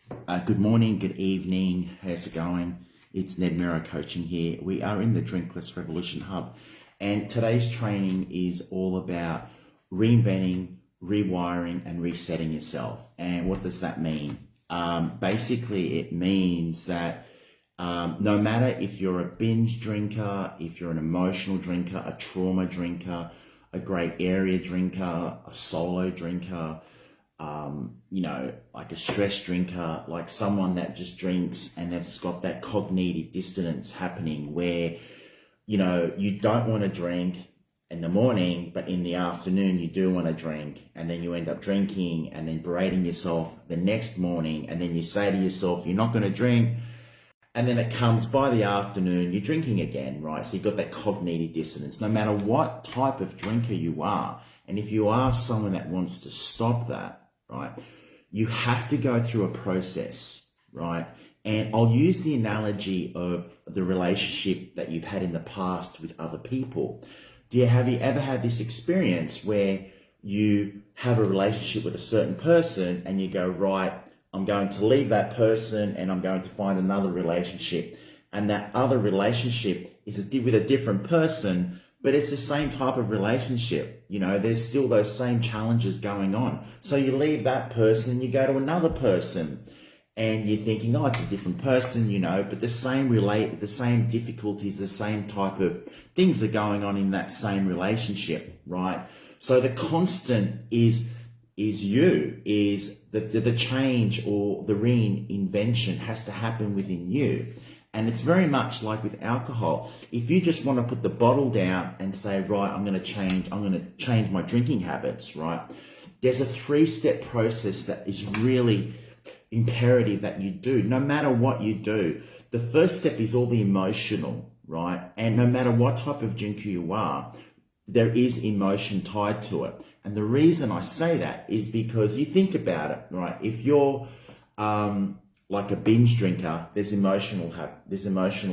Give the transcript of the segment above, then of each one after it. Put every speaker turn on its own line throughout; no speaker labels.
Good morning, good evening. How's it going? It's Ned Miro Coaching here. We are in the Drinkless Revolution Hub, and today's training is all about reinventing, rewiring, and resetting yourself. And what does that mean? Basically, it means that no matter if you're a binge drinker, if you're an emotional drinker, a trauma drinker, a grey area drinker, a solo drinker, like a stress drinker, like someone that just drinks and that's got that cognitive dissonance happening where, you don't want to drink in the morning, but in the afternoon you do want to drink, and then you end up drinking and then berating yourself the next morning, and then you say to yourself, you're not going to drink. And then it comes by the afternoon, you're drinking again, right? So you've got that cognitive dissonance, no matter what type of drinker you are. And if you are someone that wants to stop that, right, you have to go through a process, right? And I'll use the analogy of the relationship that you've had in the past with other people. Have you ever had this experience where you have a relationship with a certain person and you go, right, I'm going to leave that person and I'm going to find another relationship. And that other relationship is with a different person, but it's the same type of relationship. There's still those same challenges going on. So you leave that person and you go to another person and you're thinking, oh, it's a different person, but the same difficulties, the same type of things are going on in that same relationship, right? So the constant is the change, or the reinvention has to happen within you. And it's very much like with alcohol. If you just want to put the bottle down and say, right, I'm going to change my drinking habits, right? There's a 3-step process that is really imperative that you do, no matter what you do. The first step is all the emotional, right? And no matter what type of drinker you are, there is emotion tied to it. And the reason I say that is because you think about it, right? If you're like a binge drinker, there's emotional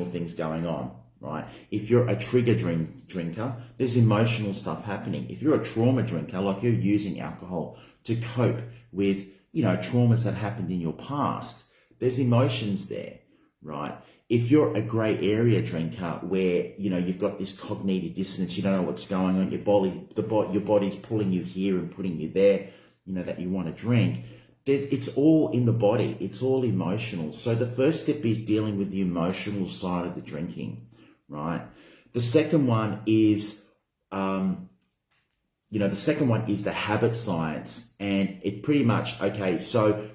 things going on, right? If you're a trigger drinker, there's emotional stuff happening. If you're a trauma drinker, like you're using alcohol to cope with, traumas that happened in your past, there's emotions there, right? If you're a grey area drinker where, you've got this cognitive dissonance, you don't know what's going on, your body's pulling you here and putting you there, that you want to drink, it's all in the body, it's all emotional. So the first step is dealing with the emotional side of the drinking, right? The second one is, the habit science, and it's pretty much, okay, so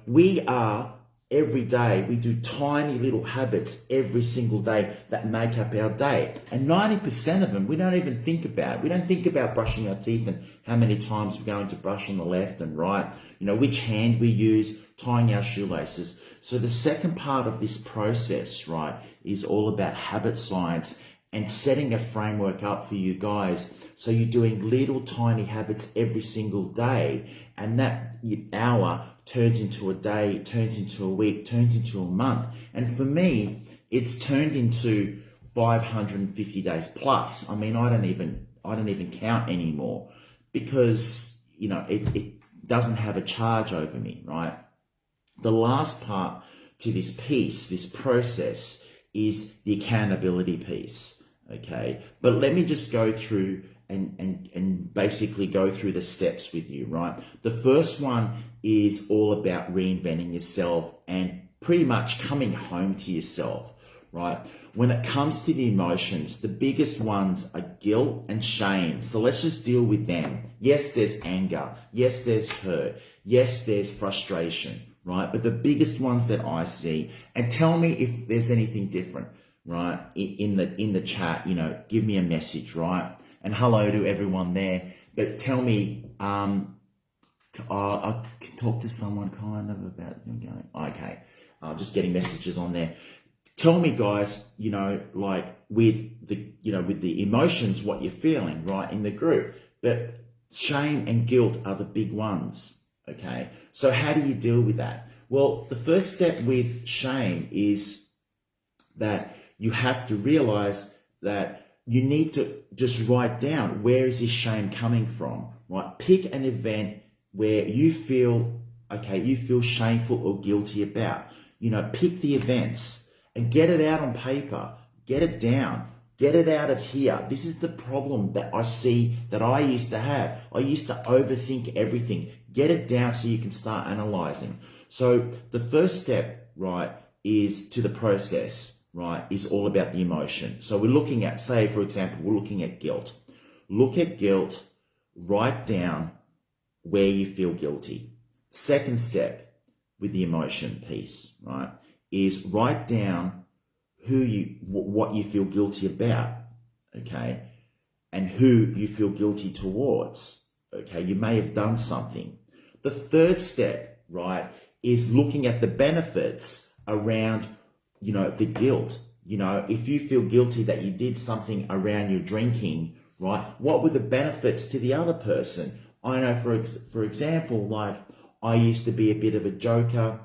every day, we do tiny little habits every single day that make up our day. And 90% of them, we don't even think about. We don't think about brushing our teeth and how many times we're going to brush on the left and right, which hand we use, tying our shoelaces. So the second part of this process, right, is all about habit science and setting a framework up for you guys. So you're doing little tiny habits every single day, and that hour turns into a day, turns into a week, turns into a month. And for me, it's turned into 550 days plus. I mean, I don't even count anymore because, it doesn't have a charge over me, right? The last part to this process is the accountability piece, okay? But let me just go through and basically go through the steps with you, right? The first one is all about reinventing yourself and pretty much coming home to yourself, right? When it comes to the emotions, the biggest ones are guilt and shame. So let's just deal with them. Yes, there's anger. Yes, there's hurt. Yes, there's frustration, right? But the biggest ones that I see, and tell me if there's anything different, right? In the chat, give me a message, right? And hello to everyone there. But tell me, I can talk to someone kind of about going, okay, I'm just getting messages on there. Tell me, guys, like with the emotions, what you're feeling, right, in the group. But shame and guilt are the big ones, okay? So how do you deal with that? Well, the first step with shame is that you have to realize that you need to just write down, where is this shame coming from, right? Pick an event where you feel okay, you feel shameful or guilty about. Pick the events and get it out on paper, get it down, get it out of here. This is the problem that I see that I used to have. I used to overthink everything. Get it down so you can start analyzing. So the first step, right, is to the process, right, is all about the emotion. So we're looking at, say, for example, we're looking at guilt. Look at guilt, write down where you feel guilty. Second step with the emotion piece, right, is write down what you feel guilty about, okay, and who you feel guilty towards, okay. You may have done something. The third step, right, is looking at the benefits around, the guilt. If you feel guilty that you did something around your drinking, right, what were the benefits to the other person? I know, for example, like I used to be a bit of a joker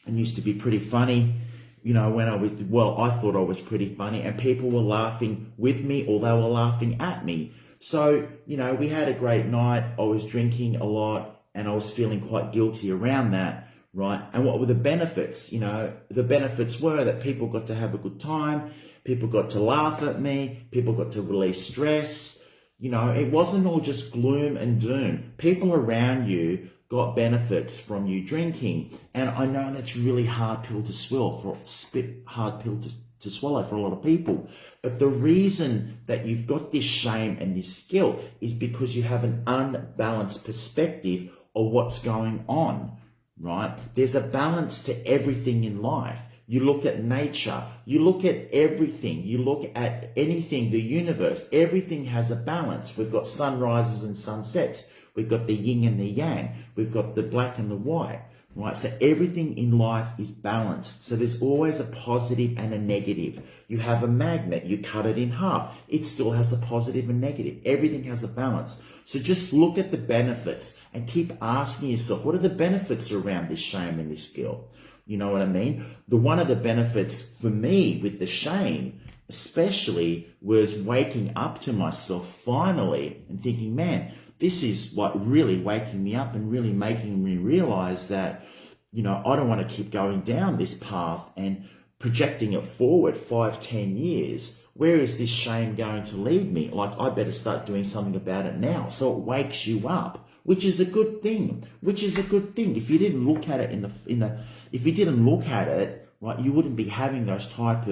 and used to be pretty funny. When I thought I was pretty funny and people were laughing with me or they were laughing at me. So, we had a great night. I was drinking a lot and I was feeling quite guilty around that, right? And what were the benefits? The benefits were that people got to have a good time. People got to laugh at me. People got to release stress. It wasn't all just gloom and doom. People around you got benefits from you drinking. And I know that's really hard pill to swallow to swallow for a lot of people. But the reason that you've got this shame and this guilt is because you have an unbalanced perspective of what's going on, right? There's a balance to everything in life. You look at nature, you look at everything, you look at anything, the universe, everything has a balance. We've got sunrises and sunsets. We've got the yin and the yang. We've got the black and the white, right? So everything in life is balanced. So there's always a positive and a negative. You have a magnet, you cut it in half. It still has a positive and negative. Everything has a balance. So just look at the benefits and keep asking yourself, what are the benefits around this shame and this guilt? You know what I mean? One of the benefits for me with the shame, especially, was waking up to myself finally and thinking, man, this is what really waking me up and really making me realize that, I don't want to keep going down this path and projecting it forward 5-10 years. Where is this shame going to lead me? Like, I better start doing something about it now. So it wakes you up, which is a good thing, If you didn't look at it if you didn't look at it, right, you wouldn't be having that type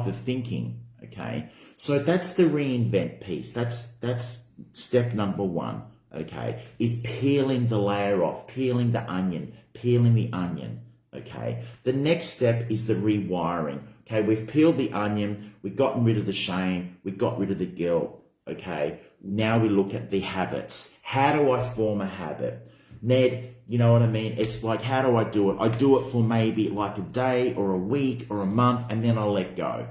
of thinking, okay? So that's the reinvent piece. That's step number one, okay, is peeling the layer off, peeling the onion, okay? The next step is the rewiring, okay? We've peeled the onion, we've gotten rid of the shame, we got rid of the guilt, okay? Now we look at the habits. How do I form a habit? Ned, you know what I mean? It's like, how do I do it? I do it for maybe like a day or a week or a month, and then I let go,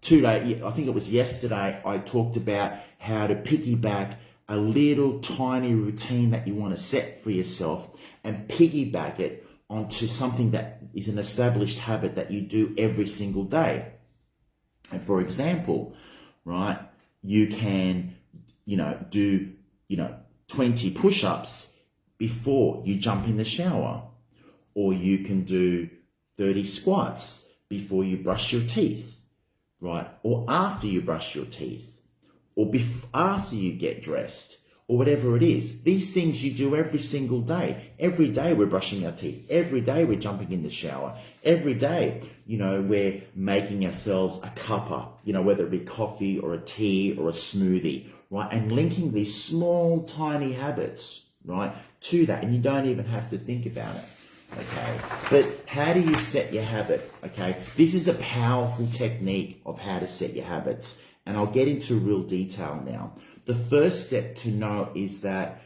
2 days, I think it was yesterday, I talked about how to piggyback a little tiny routine that you want to set for yourself and piggyback it onto something that is an established habit that you do every single day. And for example, right, you can, do, 20 push-ups before you jump in the shower, or you can do 30 squats before you brush your teeth, right? Or after you brush your teeth, or after you get dressed, or whatever it is. These things you do every single day. Every day we're brushing our teeth. Every day we're jumping in the shower. Every day, we're making ourselves a cuppa, whether it be coffee or a tea or a smoothie, right? And linking these small, tiny habits, right, to that. And you don't even have to think about it. Okay, but how do you set your habit? Okay, this is a powerful technique of how to set your habits, and I'll get into real detail now. The first step to know is that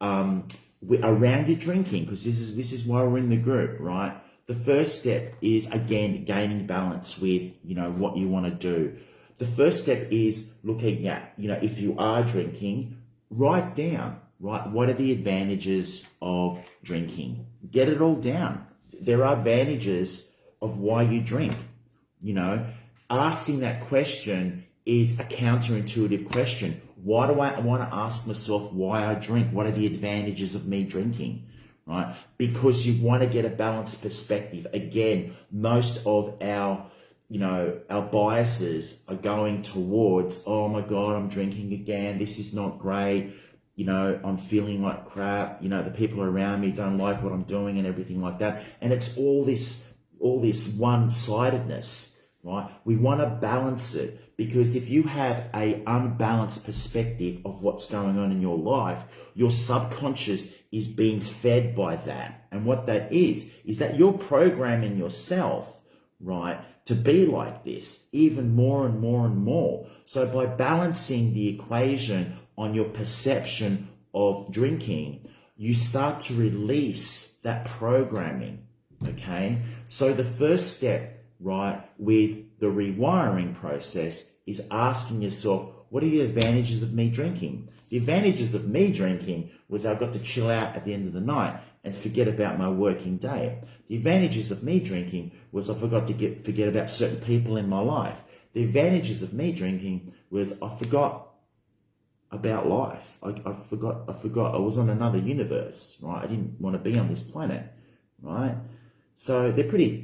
around your drinking, because this is why we're in the group, right? The first step is, again, gaining balance with what you want to do. The first step is looking at if you are drinking, write down, right, what are the advantages of drinking? Get it all down. There are advantages of why you drink. Asking that question is a counterintuitive question. Why do I want to ask myself why I drink? What are the advantages of me drinking? Right? Because you want to get a balanced perspective. Again, most of our biases are going towards, oh my God, I'm drinking again. This is not great. I'm feeling like crap. The people around me don't like what I'm doing and everything like that. And it's all this one-sidedness, right? We want to balance it, because if you have a unbalanced perspective of what's going on in your life, your subconscious is being fed by that. And what that is that you're programming yourself, right, to be like this even more and more and more. So by balancing the equation on your perception of drinking, you start to release that programming, okay? So the first step, right, with the rewiring process is asking yourself, what are the advantages of me drinking? The advantages of me drinking was I got to chill out at the end of the night and forget about my working day. The advantages of me drinking was I forgot to forget about certain people in my life. The advantages of me drinking was I forgot about life. I forgot I was on another universe, right? I didn't want to be on this planet, right? So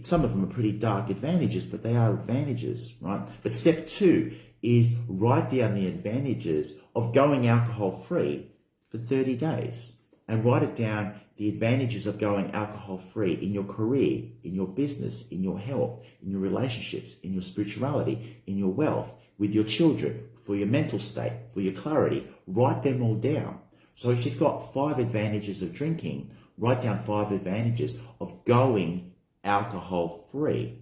some of them are pretty dark advantages, but they are advantages, right? But step 2 is write down the advantages of going alcohol free for 30 days, and write it down, the advantages of going alcohol free in your career, in your business, in your health, in your relationships, in your spirituality, in your wealth, with your children, for your mental state, for your clarity. Write them all down. So if you've got 5 advantages of drinking, write down 5 advantages of going alcohol free,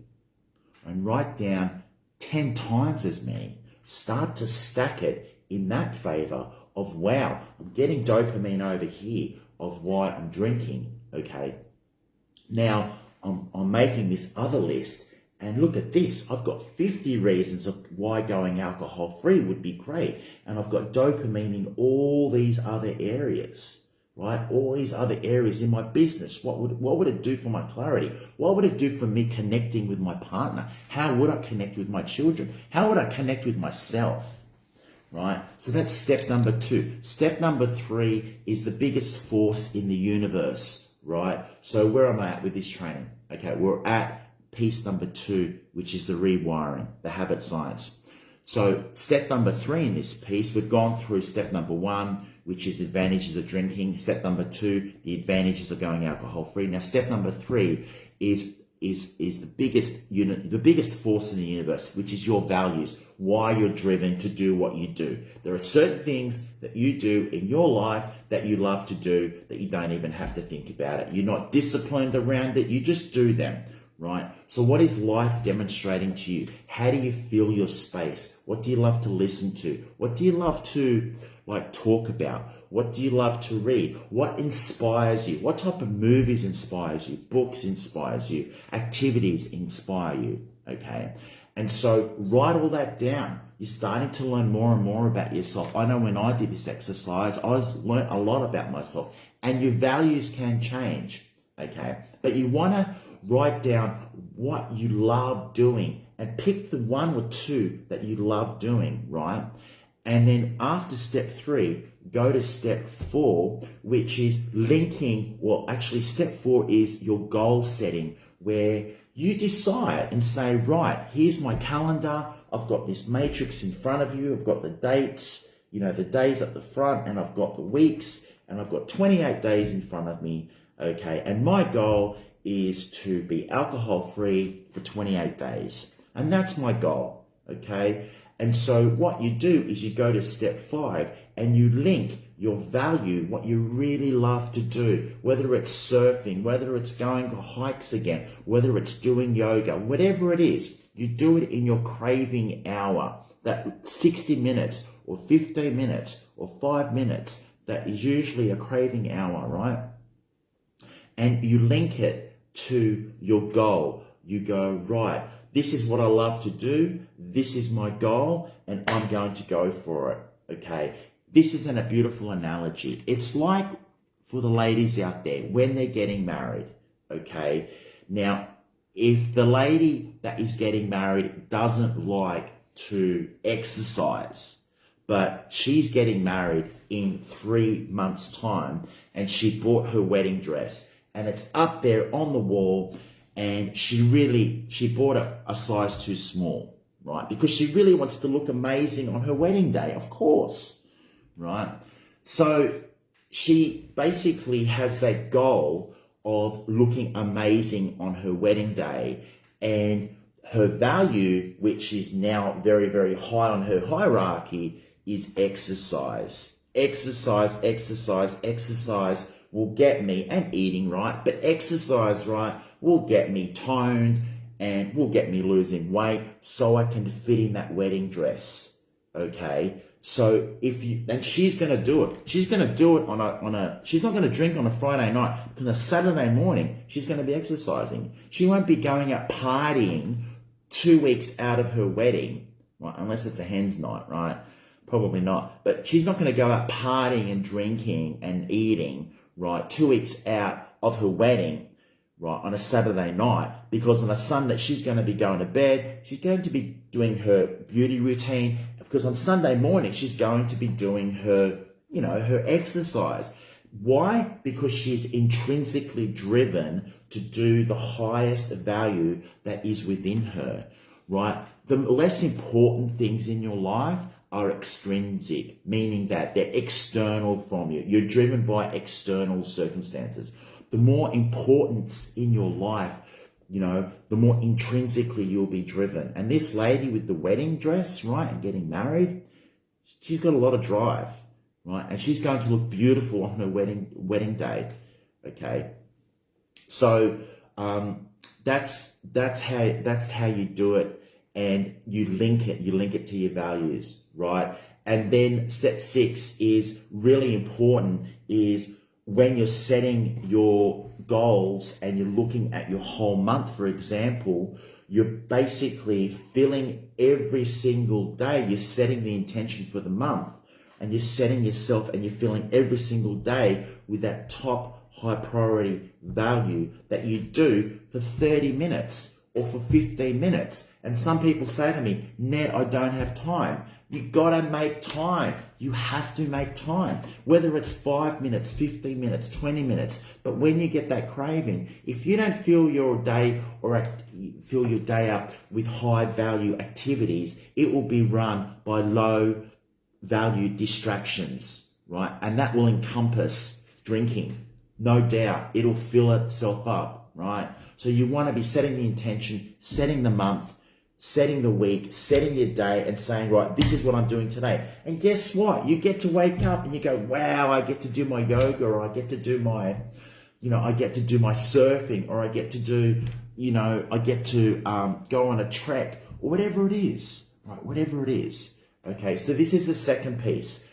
and write down 10 times as many. Start to stack it in that favor of, wow, I'm getting dopamine over here of why I'm drinking, okay? Now, I'm making this other list, and look at this. I've got 50 reasons of why going alcohol free would be great. And I've got dopamine in all these other areas, right? All these other areas in my business. What would it do for my clarity? What would it do for me connecting with my partner? How would I connect with my children? How would I connect with myself? Right? So that's step number 2. Step number 3 is the biggest force in the universe, right? So where am I at with this training? Okay, we're at piece number 2, which is the rewiring, the habit science. So step number 3 in this piece, we've gone through step number 1, which is the advantages of drinking. Step number 2, the advantages of going alcohol free. Now, step number 3 is the biggest force in the universe, which is your values, why you're driven to do what you do. There are certain things that you do in your life that you love to do that you don't even have to think about it. You're not disciplined around it. You just do them. Right? So what is life demonstrating to you? How do you fill your space? What do you love to listen to? What do you love to talk about? What do you love to read? What inspires you? What type of movies inspires you? Books inspires you? Activities inspire you? Okay. And so write all that down. You're starting to learn more and more about yourself. I know when I did this exercise, I learned a lot about myself, and your values can change. Okay. But you want to write down what you love doing and pick the 1 or 2 that you love doing, right? And then after step 3, go to step 4, which is linking, step 4 is your goal setting, where you decide and say, right, here's my calendar. I've got this matrix in front of you. I've got the dates, the days at the front, and I've got the weeks, and I've got 28 days in front of me, okay? And my goal is to be alcohol free for 28 days. And that's my goal, okay? And so what you do is you go to step 5 and you link your value, what you really love to do, whether it's surfing, whether it's going for hikes again, whether it's doing yoga, whatever it is, you do it in your craving hour, that 60 minutes or 15 minutes or 5 minutes, that is usually a craving hour, right? And you link it to your goal. You go, right, this is what I love to do. This is my goal, and I'm going to go for it. Okay. This isn't a beautiful analogy. It's like for the ladies out there when they're getting married. Okay. Now, if the lady that is getting married doesn't like to exercise, but she's getting married in 3 months' time, and she bought her wedding dress, and it's up there on the wall, and she bought a size too small, right? Because she really wants to look amazing on her wedding day, of course, right? So she basically has that goal of looking amazing on her wedding day, and her value, which is now very, very high on her hierarchy, is exercise. Exercise, exercise, exercise will get me, and eating right, but exercise right will get me toned and will get me losing weight so I can fit in that wedding dress. Okay. So and she's going to do it. She's going to do it she's not going to drink on a Friday night. On a Saturday morning, she's going to be exercising. She won't be going out partying 2 weeks out of her wedding, right? Unless it's a hen's night, right? Probably not. But she's not going to go out partying and drinking and eating, right? 2 weeks out of her wedding, right? On a Saturday night, because on a Sunday, she's going to be going to bed. She's going to be doing her beauty routine, because on Sunday morning, she's going to be doing her exercise. Why? Because she's intrinsically driven to do the highest value that is within her, right? The less important things in your life are extrinsic, meaning that they're external from you. You're driven by external circumstances. The more importance in your life, the more intrinsically you'll be driven. And this lady with the wedding dress, right, and getting married, she's got a lot of drive, right? And she's going to look beautiful on her wedding day, okay? So that's how you do it, and you link it to your values, right? And then step 6 is really important, is when you're setting your goals and you're looking at your whole month, for example, you're basically filling every single day. You're setting the intention for the month, and you're setting yourself, and you're filling every single day with that top high priority value that you do for 30 minutes or for 15 minutes. And some people say to me, Ned, I don't have time. You gotta make time. You have to make time, whether it's 5 minutes, 15 minutes, 20 minutes. But when you get that craving, if you don't fill your day up with high value activities, it will be run by low value distractions, right? And that will encompass drinking. No doubt, it'll fill itself up, right? So you want to be setting the intention, setting the month, setting the week, setting your day, and saying, right, this is what I'm doing today. And guess what? You get to wake up and you go, wow, I get to do my yoga, or I get to do my, I get to do my surfing, or I get to do, go on a trek, or whatever it is, right? Whatever it is. Okay. So this is the second piece.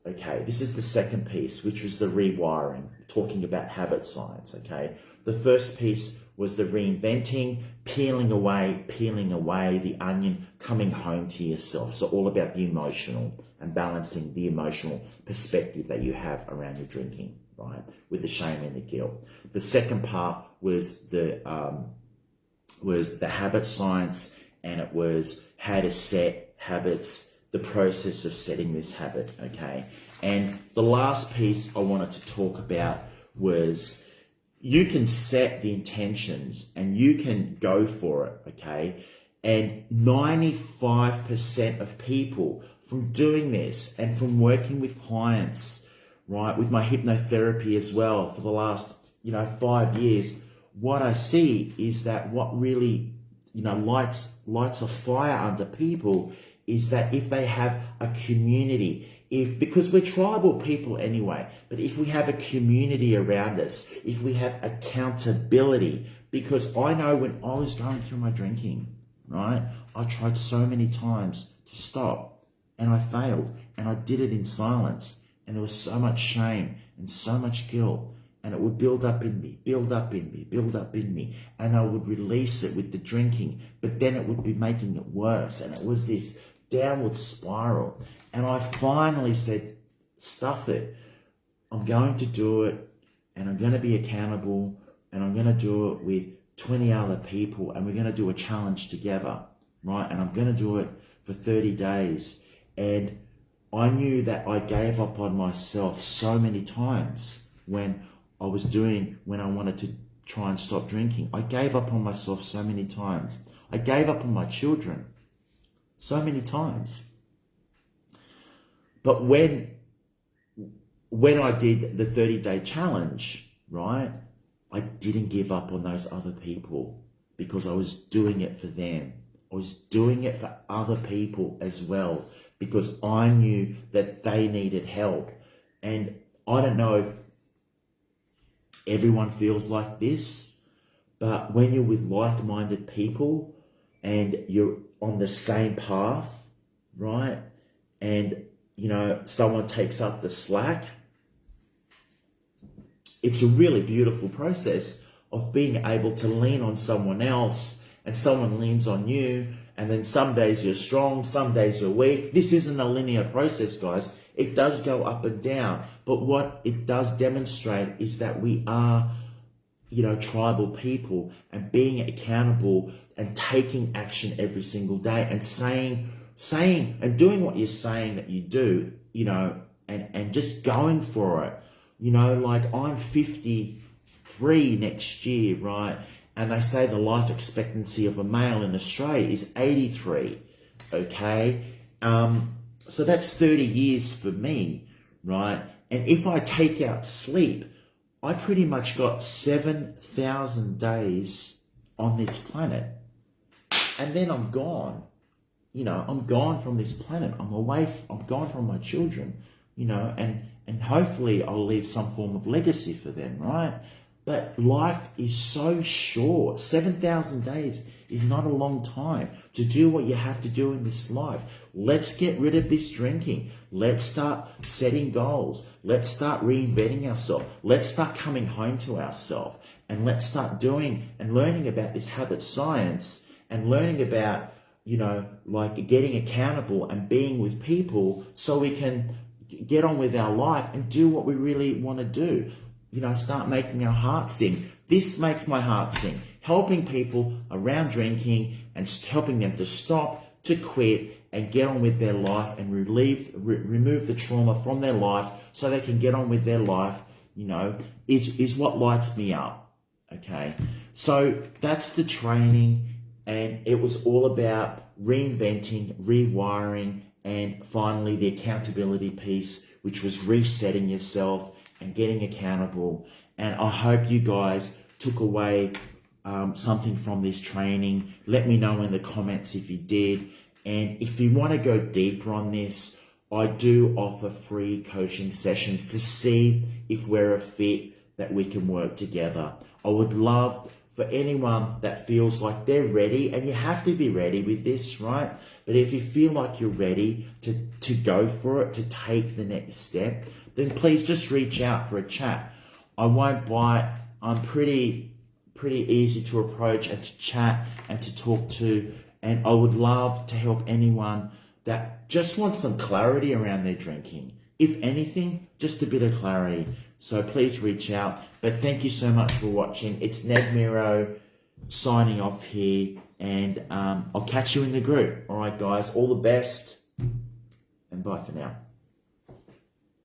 Okay. This is the second piece, which was the rewiring, talking about habit science. Okay. The first piece was the reinventing, peeling away the onion, coming home to yourself. So all about the emotional and balancing the emotional perspective that you have around your drinking, right? With the shame and the guilt. The second part was the habit science, and it was how to set habits, the process of setting this habit, okay? And the last piece I wanted to talk about was, you can set the intentions and you can go for it, okay? And 95% of people, from doing this and from working with clients, right, with my hypnotherapy as well for the last, 5 years, what I see is that what really, lights a fire under people is that if they have a community, because we're tribal people anyway, but if we have a community around us, if we have accountability, because I know when I was going through my drinking, right, I tried so many times to stop, and I failed, and I did it in silence, and there was so much shame and so much guilt, and it would build up in me, and I would release it with the drinking, but then it would be making it worse, and it was this downward spiral. And I finally said, stuff it. I'm going to do it, and I'm going to be accountable, and I'm going to do it with 20 other people, and we're going to do a challenge together, right? And I'm going to do it for 30 days. And I knew that I gave up on myself so many times when I wanted to try and stop drinking. I gave up on myself so many times. I gave up on my children so many times. But when I did the 30-day challenge, right, I didn't give up on those other people because I was doing it for them. I was doing it for other people as well because I knew that they needed help. And I don't know if everyone feels like this, but when you're with like-minded people and you're on the same path, right, and someone takes up the slack, it's a really beautiful process of being able to lean on someone else and someone leans on you, and then some days you're strong, some days you're weak. This isn't a linear process, guys. It does go up and down, but what it does demonstrate is that we are, tribal people, and being accountable and taking action every single day and saying and doing what you're saying that you do, and just going for it. Like I'm 53 next year, right? And they say the life expectancy of a male in Australia is 83, okay? So that's 30 years for me, right? And if I take out sleep, I pretty much got 7,000 days on this planet. And then I'm gone. I'm gone from this planet. I'm gone from my children, and hopefully I'll leave some form of legacy for them, right? But life is so short. 7,000 days is not a long time to do what you have to do in this life. Let's get rid of this drinking. Let's start setting goals. Let's start reinventing ourselves. Let's start coming home to ourselves. And let's start doing and learning about this habit science and learning about, like getting accountable and being with people so we can get on with our life and do what we really want to do. Start making our heart sing. This makes my heart sing. Helping people around drinking and helping them to stop, to quit, and get on with their life and remove the trauma from their life so they can get on with their life, is what lights me up. Okay. So that's the training, and it was all about reinventing, rewiring, and finally the accountability piece, which was resetting yourself and getting accountable. And I hope you guys took away something from this training. Let me know in the comments if you did. And if you want to go deeper on this, I do offer free coaching sessions to see if we're a fit that we can work together. I would love for anyone that feels like they're ready, and you have to be ready with this, right? But if you feel like you're ready to go for it, to take the next step, then please just reach out for a chat. I won't bite. I'm pretty easy to approach and to chat and to talk to. And I would love to help anyone that just wants some clarity around their drinking. If anything, just a bit of clarity. So please reach out. But thank you so much for watching. It's Ned Miro signing off here. And I'll catch you in the group. All right, guys. All the best. And bye for now.